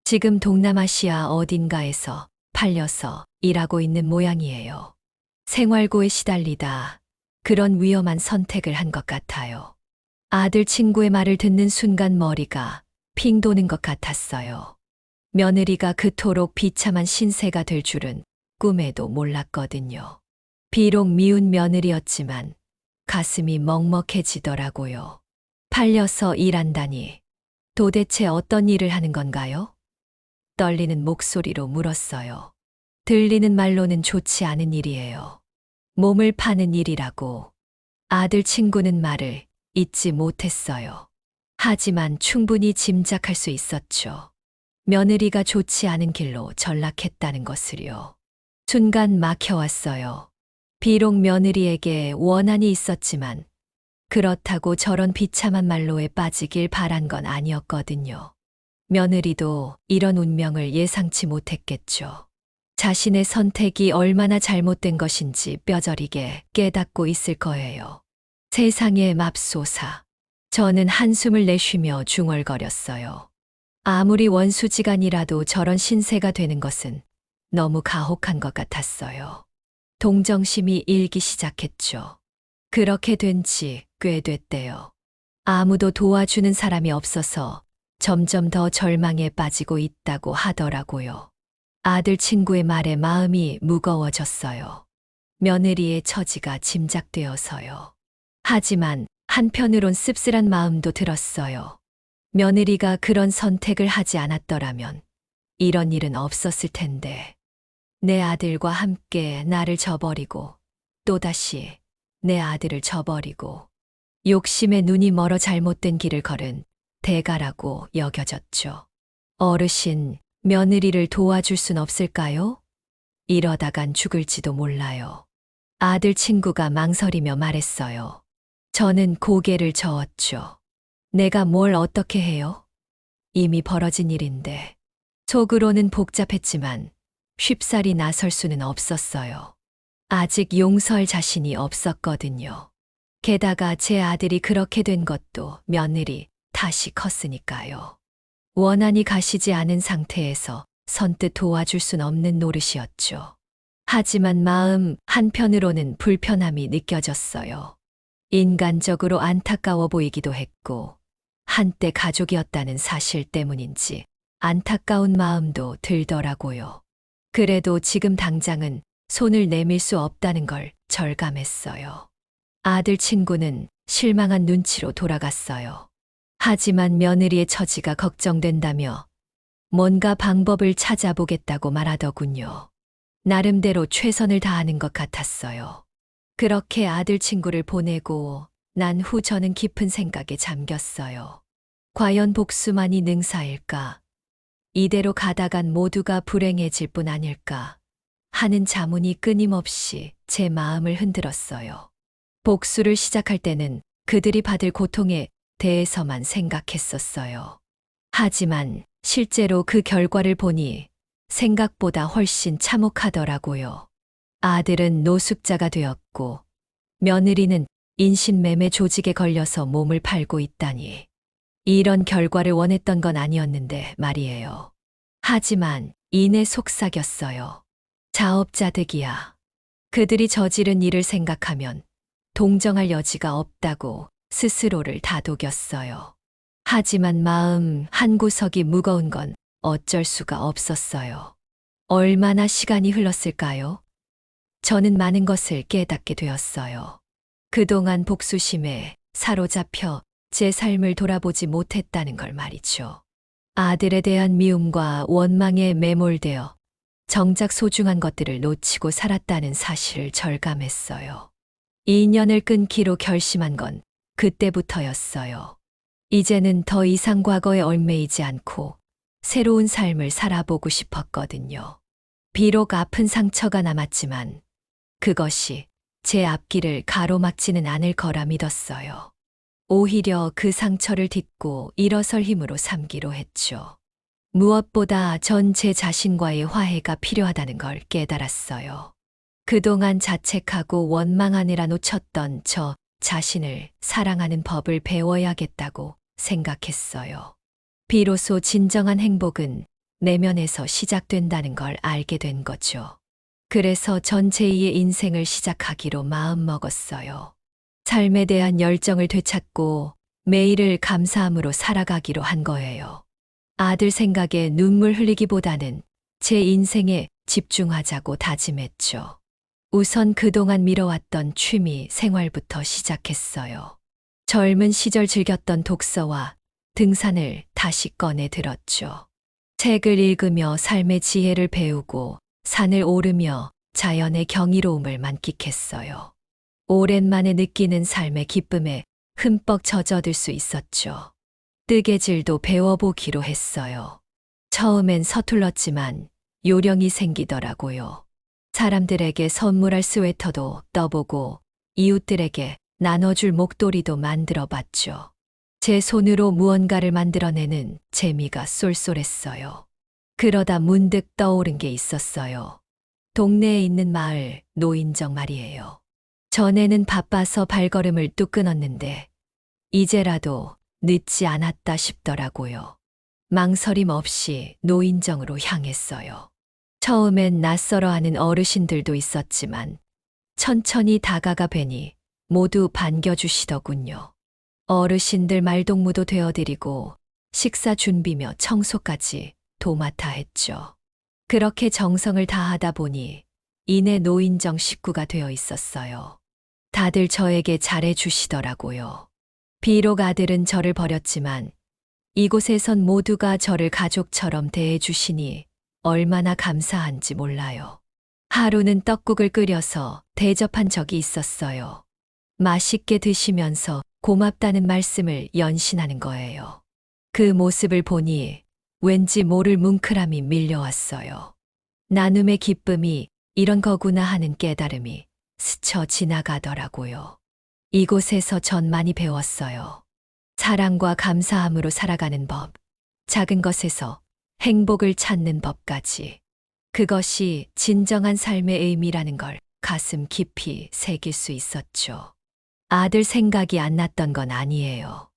지금 동남아시아 어딘가에서 팔려서 일하고 있는 모양이에요. 생활고에 시달리다 그런 위험한 선택을 한 것 같아요. 아들 친구의 말을 듣는 순간 머리가 핑 도는 것 같았어요. 며느리가 그토록 비참한 신세가 될 줄은 꿈에도 몰랐거든요. 비록 미운 며느리였지만 가슴이 먹먹해지더라고요. 팔려서 일한다니 도대체 어떤 일을 하는 건가요? 떨리는 목소리로 물었어요. 들리는 말로는 좋지 않은 일이에요. 몸을 파는 일이라고. 아들 친구는 말을 잊지 못했어요. 하지만 충분히 짐작할 수 있었죠. 며느리가 좋지 않은 길로 전락했다는 것을요. 순간 막혀왔어요. 비록 며느리에게 원한이 있었지만 그렇다고 저런 비참한 말로에 빠지길 바란 건 아니었거든요. 며느리도 이런 운명을 예상치 못했겠죠. 자신의 선택이 얼마나 잘못된 것인지 뼈저리게 깨닫고 있을 거예요. 세상에 맙소사. 저는 한숨을 내쉬며 중얼거렸어요. 아무리 원수지간이라도 저런 신세가 되는 것은 너무 가혹한 것 같았어요. 동정심이 일기 시작했죠. 그렇게 된 지 꽤 됐대요. 아무도 도와주는 사람이 없어서 점점 더 절망에 빠지고 있다고 하더라고요. 아들 친구의 말에 마음이 무거워졌어요. 며느리의 처지가 짐작되어서요. 하지만 한편으론 씁쓸한 마음도 들었어요. 며느리가 그런 선택을 하지 않았더라면 이런 일은 없었을 텐데. 내 아들과 함께 나를 저버리고 또다시 내 아들을 저버리고 욕심에 눈이 멀어 잘못된 길을 걸은 대가라고 여겨졌죠. 어르신, 며느리를 도와줄 순 없을까요? 이러다간 죽을지도 몰라요. 아들 친구가 망설이며 말했어요. 저는 고개를 저었죠. 내가 뭘 어떻게 해요? 이미 벌어진 일인데. 속으로는 복잡했지만 쉽사리 나설 수는 없었어요. 아직 용서할 자신이 없었거든요. 게다가 제 아들이 그렇게 된 것도 며느리 탓이 컸으니까요. 원한이 가시지 않은 상태에서 선뜻 도와줄 순 없는 노릇이었죠. 하지만 마음 한편으로는 불편함이 느껴졌어요. 인간적으로 안타까워 보이기도 했고, 한때 가족이었다는 사실 때문인지 안타까운 마음도 들더라고요. 그래도 지금 당장은 손을 내밀 수 없다는 걸 절감했어요. 아들 친구는 실망한 눈치로 돌아갔어요. 하지만 며느리의 처지가 걱정된다며 뭔가 방법을 찾아보겠다고 말하더군요. 나름대로 최선을 다하는 것 같았어요. 그렇게 아들 친구를 보내고 난 후 저는 깊은 생각에 잠겼어요. 과연 복수만이 능사일까? 이대로 가다간 모두가 불행해질 뿐 아닐까? 하는 자문이 끊임없이 제 마음을 흔들었어요. 복수를 시작할 때는 그들이 받을 고통에 대해서만 생각했었어요. 하지만 실제로 그 결과를 보니 생각보다 훨씬 참혹하더라고요. 아들은 노숙자가 되었고 며느리는 인신매매 조직에 걸려서 몸을 팔고 있다니. 이런 결과를 원했던 건 아니었는데 말이에요. 하지만 이내 속삭였어요. 자업자득이야. 그들이 저지른 일을 생각하면 동정할 여지가 없다고 스스로를 다독였어요. 하지만 마음 한구석이 무거운 건 어쩔 수가 없었어요. 얼마나 시간이 흘렀을까요? 저는 많은 것을 깨닫게 되었어요. 그동안 복수심에 사로잡혀 제 삶을 돌아보지 못했다는 걸 말이죠. 아들에 대한 미움과 원망에 매몰되어 정작 소중한 것들을 놓치고 살았다는 사실을 절감했어요. 인연을 끊기로 결심한 건 그때부터였어요. 이제는 더 이상 과거에 얽매이지 않고 새로운 삶을 살아보고 싶었거든요. 비록 아픈 상처가 남았지만 그것이 제 앞길을 가로막지는 않을 거라 믿었어요. 오히려 그 상처를 딛고 일어설 힘으로 삼기로 했죠. 무엇보다 전 제 자신과의 화해가 필요하다는 걸 깨달았어요. 그동안 자책하고 원망하느라 놓쳤던 저 자신을 사랑하는 법을 배워야겠다고 생각했어요. 비로소 진정한 행복은 내면에서 시작된다는 걸 알게 된 거죠. 그래서 전 제2의 인생을 시작하기로 마음먹었어요. 삶에 대한 열정을 되찾고 매일을 감사함으로 살아가기로 한 거예요. 아들 생각에 눈물 흘리기보다는 제 인생에 집중하자고 다짐했죠. 우선 그동안 미뤄왔던 취미 생활부터 시작했어요. 젊은 시절 즐겼던 독서와 등산을 다시 꺼내 들었죠. 책을 읽으며 삶의 지혜를 배우고 산을 오르며 자연의 경이로움을 만끽했어요. 오랜만에 느끼는 삶의 기쁨에 흠뻑 젖어들 수 있었죠. 뜨개질도 배워보기로 했어요. 처음엔 서툴렀지만 요령이 생기더라고요. 사람들에게 선물할 스웨터도 떠보고 이웃들에게 나눠줄 목도리도 만들어 봤죠. 제 손으로 무언가를 만들어내는 재미가 쏠쏠했어요. 그러다 문득 떠오른 게 있었어요. 동네에 있는 마을 노인정 말이에요. 전에는 바빠서 발걸음을 뚝 끊었는데 이제라도 늦지 않았다 싶더라고요. 망설임 없이 노인정으로 향했어요. 처음엔 낯설어하는 어르신들도 있었지만 천천히 다가가 뵈니 모두 반겨주시더군요. 어르신들 말동무도 되어드리고 식사 준비며 청소까지 도맡아 했죠. 그렇게 정성을 다하다 보니 이내 노인정 식구가 되어 있었어요. 다들 저에게 잘해주시더라고요. 비록 아들은 저를 버렸지만 이곳에선 모두가 저를 가족처럼 대해주시니 얼마나 감사한지 몰라요. 하루는 떡국을 끓여서 대접한 적이 있었어요. 맛있게 드시면서 고맙다는 말씀을 연신하는 거예요. 그 모습을 보니 왠지 모를 뭉클함이 밀려왔어요. 나눔의 기쁨이 이런 거구나 하는 깨달음이 스쳐 지나가더라고요. 이곳에서 전 많이 배웠어요. 사랑과 감사함으로 살아가는 법, 작은 것에서 행복을 찾는 법까지. 그것이 진정한 삶의 의미라는 걸 가슴 깊이 새길 수 있었죠. 아들 생각이 안 났던 건 아니에요.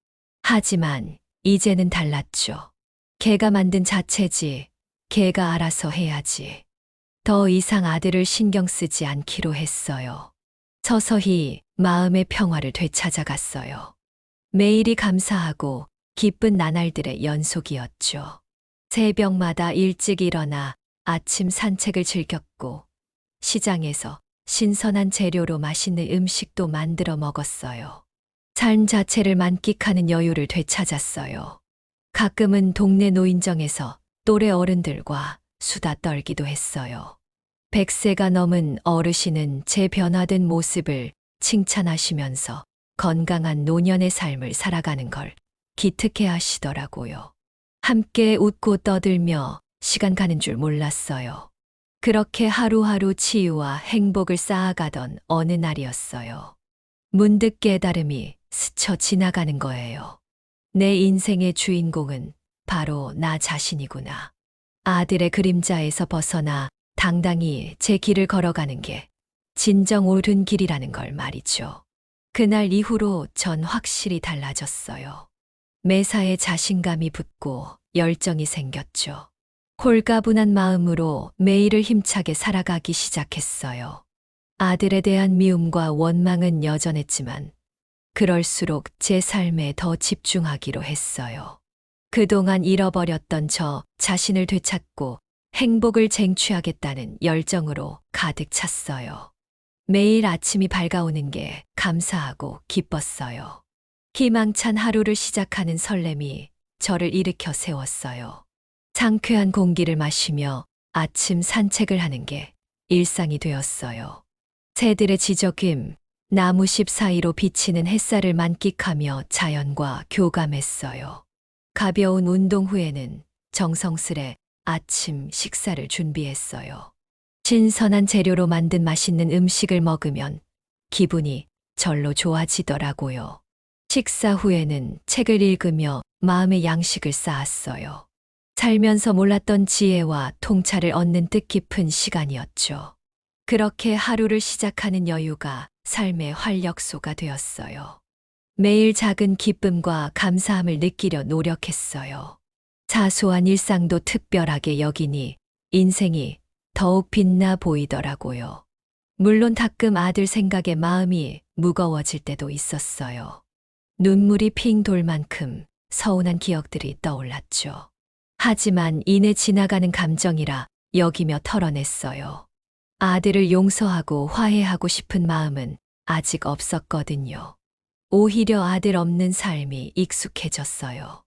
하지만 이제는 달랐죠. 걔가 만든 자체지, 걔가 알아서 해야지. 더 이상 아들을 신경 쓰지 않기로 했어요. 서서히 마음의 평화를 되찾아갔어요. 매일이 감사하고 기쁜 나날들의 연속이었죠. 새벽마다 일찍 일어나 아침 산책을 즐겼고 시장에서 신선한 재료로 맛있는 음식도 만들어 먹었어요. 삶 자체를 만끽하는 여유를 되찾았어요. 가끔은 동네 노인정에서 또래 어른들과 수다 떨기도 했어요. 100세가 넘은 어르신은 제 변화된 모습을 칭찬하시면서 건강한 노년의 삶을 살아가는 걸 기특해 하시더라고요. 함께 웃고 떠들며 시간 가는 줄 몰랐어요. 그렇게 하루하루 치유와 행복을 쌓아가던 어느 날이었어요. 문득 깨달음이 스쳐 지나가는 거예요. 내 인생의 주인공은 바로 나 자신이구나. 아들의 그림자에서 벗어나 당당히 제 길을 걸어가는 게 진정 옳은 길이라는 걸 말이죠. 그날 이후로 전 확실히 달라졌어요. 매사에 자신감이 붙고 열정이 생겼죠. 홀가분한 마음으로 매일을 힘차게 살아가기 시작했어요. 아들에 대한 미움과 원망은 여전했지만 그럴수록 제 삶에 더 집중하기로 했어요. 그동안 잃어버렸던 저 자신을 되찾고 행복을 쟁취하겠다는 열정으로 가득 찼어요. 매일 아침이 밝아오는 게 감사하고 기뻤어요. 희망찬 하루를 시작하는 설렘이 저를 일으켜 세웠어요. 상쾌한 공기를 마시며 아침 산책을 하는 게 일상이 되었어요. 새들의 지저귐, 나무십 사이로 비치는 햇살을 만끽하며 자연과 교감했어요. 가벼운 운동 후에는 정성스레 아침 식사를 준비했어요. 신선한 재료로 만든 맛있는 음식을 먹으면 기분이 절로 좋아지더라고요. 식사 후에는 책을 읽으며 마음의 양식을 쌓았어요. 살면서 몰랐던 지혜와 통찰을 얻는 뜻깊은 시간이었죠. 그렇게 하루를 시작하는 여유가 삶의 활력소가 되었어요. 매일 작은 기쁨과 감사함을 느끼려 노력했어요. 사소한 일상도 특별하게 여기니 인생이 더욱 빛나 보이더라고요. 물론 가끔 아들 생각에 마음이 무거워질 때도 있었어요. 눈물이 핑 돌 만큼 서운한 기억들이 떠올랐죠. 하지만 이내 지나가는 감정이라 여기며 털어냈어요. 아들을 용서하고 화해하고 싶은 마음은 아직 없었거든요. 오히려 아들 없는 삶이 익숙해졌어요.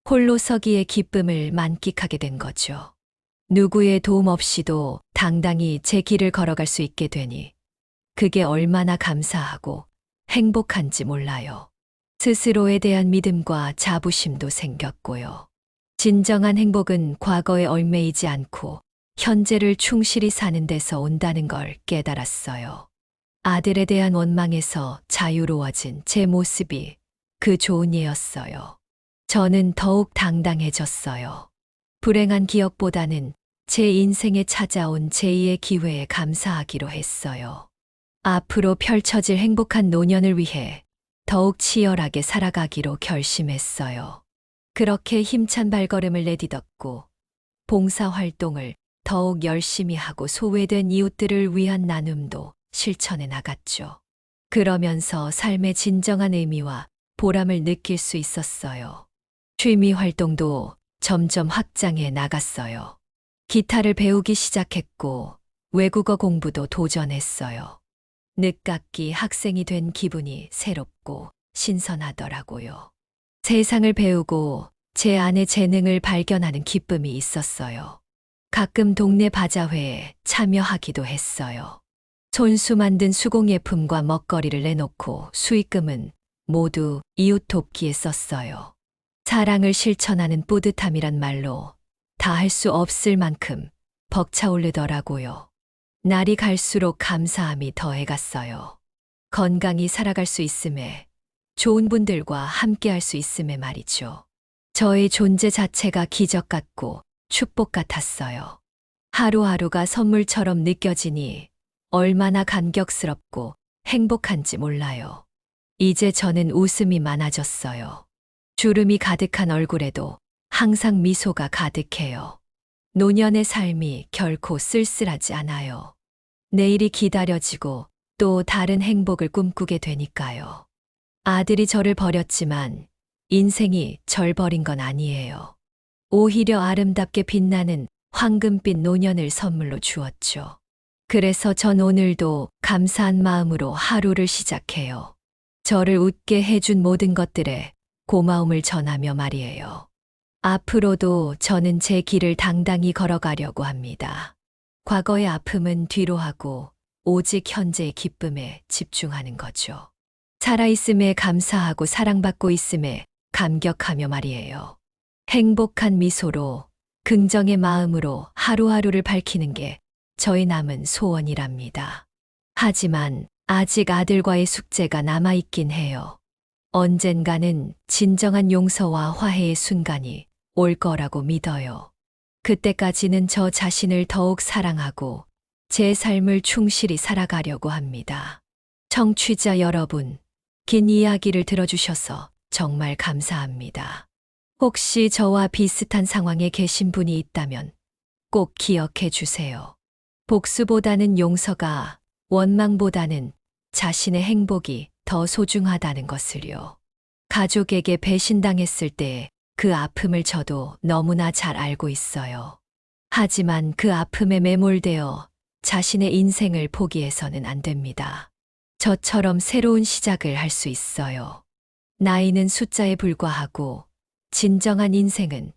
홀로 서기의 기쁨을 만끽하게 된 거죠. 누구의 도움 없이도 당당히 제 길을 걸어갈 수 있게 되니 그게 얼마나 감사하고 행복한지 몰라요. 스스로에 대한 믿음과 자부심도 생겼고요. 진정한 행복은 과거에 얽매이지 않고 현재를 충실히 사는 데서 온다는 걸 깨달았어요. 아들에 대한 원망에서 자유로워진 제 모습이 그 좋은 예였어요. 저는 더욱 당당해졌어요. 불행한 기억보다는 제 인생에 찾아온 제2의 기회에 감사하기로 했어요. 앞으로 펼쳐질 행복한 노년을 위해 더욱 치열하게 살아가기로 결심했어요. 그렇게 힘찬 발걸음을 내딛었고 봉사활동을 더욱 열심히 하고 소외된 이웃들을 위한 나눔도 실천해 나갔죠. 그러면서 삶의 진정한 의미와 보람을 느낄 수 있었어요. 취미 활동도 점점 확장해 나갔어요. 기타를 배우기 시작했고 외국어 공부도 도전했어요. 늦깎이 학생이 된 기분이 새롭고 신선하더라고요. 세상을 배우고 제 안의 재능을 발견하는 기쁨이 있었어요. 가끔 동네 바자회에 참여하기도 했어요. 손수 만든 수공예품과 먹거리를 내놓고 수익금은 모두 이웃 돕기에 썼어요. 사랑을 실천하는 뿌듯함이란 말로 다 할 수 없을 만큼 벅차오르더라고요. 날이 갈수록 감사함이 더해갔어요. 건강히 살아갈 수 있음에, 좋은 분들과 함께 할 수 있음에 말이죠. 저의 존재 자체가 기적 같고 축복 같았어요. 하루하루가 선물처럼 느껴지니 얼마나 감격스럽고 행복한지 몰라요. 이제 저는 웃음이 많아졌어요. 주름이 가득한 얼굴에도 항상 미소가 가득해요. 노년의 삶이 결코 쓸쓸하지 않아요. 내일이 기다려지고 또 다른 행복을 꿈꾸게 되니까요. 아들이 저를 버렸지만 인생이 절 버린 건 아니에요. 오히려 아름답게 빛나는 황금빛 노년을 선물로 주었죠. 그래서 전 오늘도 감사한 마음으로 하루를 시작해요. 저를 웃게 해준 모든 것들에 고마움을 전하며 말이에요. 앞으로도 저는 제 길을 당당히 걸어가려고 합니다. 과거의 아픔은 뒤로 하고 오직 현재의 기쁨에 집중하는 거죠. 살아있음에 감사하고 사랑받고 있음에 감격하며 말이에요. 행복한 미소로 긍정의 마음으로 하루하루를 밝히는 게 저의 남은 소원이랍니다. 하지만 아직 아들과의 숙제가 남아있긴 해요. 언젠가는 진정한 용서와 화해의 순간이 올 거라고 믿어요. 그때까지는 저 자신을 더욱 사랑하고 제 삶을 충실히 살아가려고 합니다. 청취자 여러분, 긴 이야기를 들어주셔서 정말 감사합니다. 혹시 저와 비슷한 상황에 계신 분이 있다면 꼭 기억해 주세요. 복수보다는 용서가, 원망보다는 자신의 행복이 더 소중하다는 것을요. 가족에게 배신당했을 때 그 아픔을 저도 너무나 잘 알고 있어요. 하지만 그 아픔에 매몰되어 자신의 인생을 포기해서는 안 됩니다. 저처럼 새로운 시작을 할 수 있어요. 나이는 숫자에 불과하고 진정한 인생은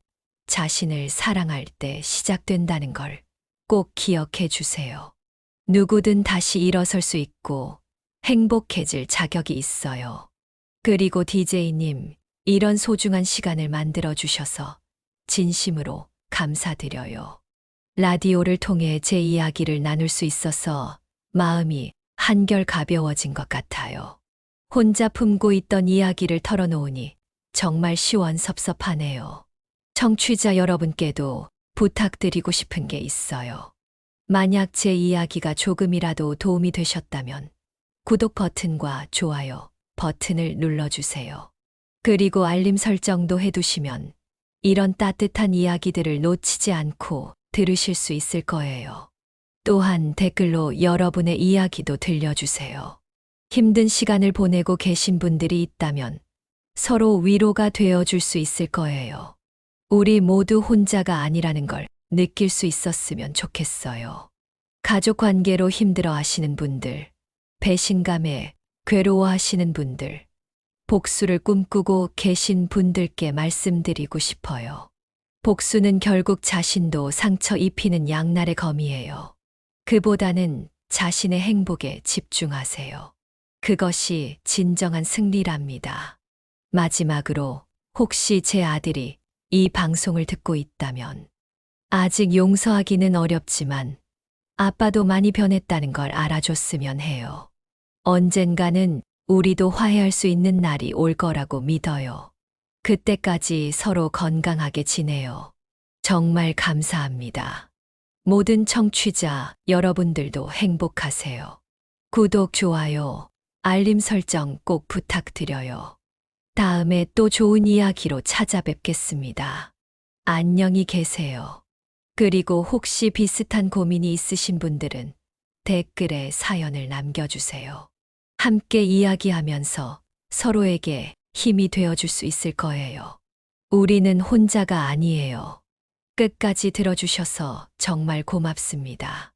자신을 사랑할 때 시작된다는 걸 꼭 기억해 주세요. 누구든 다시 일어설 수 있고 행복해질 자격이 있어요. 그리고 DJ님, 이런 소중한 시간을 만들어 주셔서 진심으로 감사드려요. 라디오를 통해 제 이야기를 나눌 수 있어서 마음이 한결 가벼워진 것 같아요. 혼자 품고 있던 이야기를 털어놓으니 정말 시원섭섭하네요. 청취자 여러분께도 부탁드리고 싶은 게 있어요. 만약 제 이야기가 조금이라도 도움이 되셨다면 구독 버튼과 좋아요 버튼을 눌러주세요. 그리고 알림 설정도 해두시면 이런 따뜻한 이야기들을 놓치지 않고 들으실 수 있을 거예요. 또한 댓글로 여러분의 이야기도 들려주세요. 힘든 시간을 보내고 계신 분들이 있다면 서로 위로가 되어줄 수 있을 거예요. 우리 모두 혼자가 아니라는 걸 느낄 수 있었으면 좋겠어요. 가족 관계로 힘들어 하시는 분들, 배신감에 괴로워하시는 분들, 복수를 꿈꾸고 계신 분들께 말씀드리고 싶어요. 복수는 결국 자신도 상처 입히는 양날의 검이에요. 그보다는 자신의 행복에 집중하세요. 그것이 진정한 승리랍니다. 마지막으로 혹시 제 아들이 이 방송을 듣고 있다면 아직 용서하기는 어렵지만 아빠도 많이 변했다는 걸 알아줬으면 해요. 언젠가는 우리도 화해할 수 있는 날이 올 거라고 믿어요. 그때까지 서로 건강하게 지내요. 정말 감사합니다. 모든 청취자 여러분들도 행복하세요. 구독, 좋아요, 알림 설정 꼭 부탁드려요. 다음에 또 좋은 이야기로 찾아뵙겠습니다. 안녕히 계세요. 그리고 혹시 비슷한 고민이 있으신 분들은 댓글에 사연을 남겨주세요. 함께 이야기하면서 서로에게 힘이 되어줄 수 있을 거예요. 우리는 혼자가 아니에요. 끝까지 들어주셔서 정말 고맙습니다.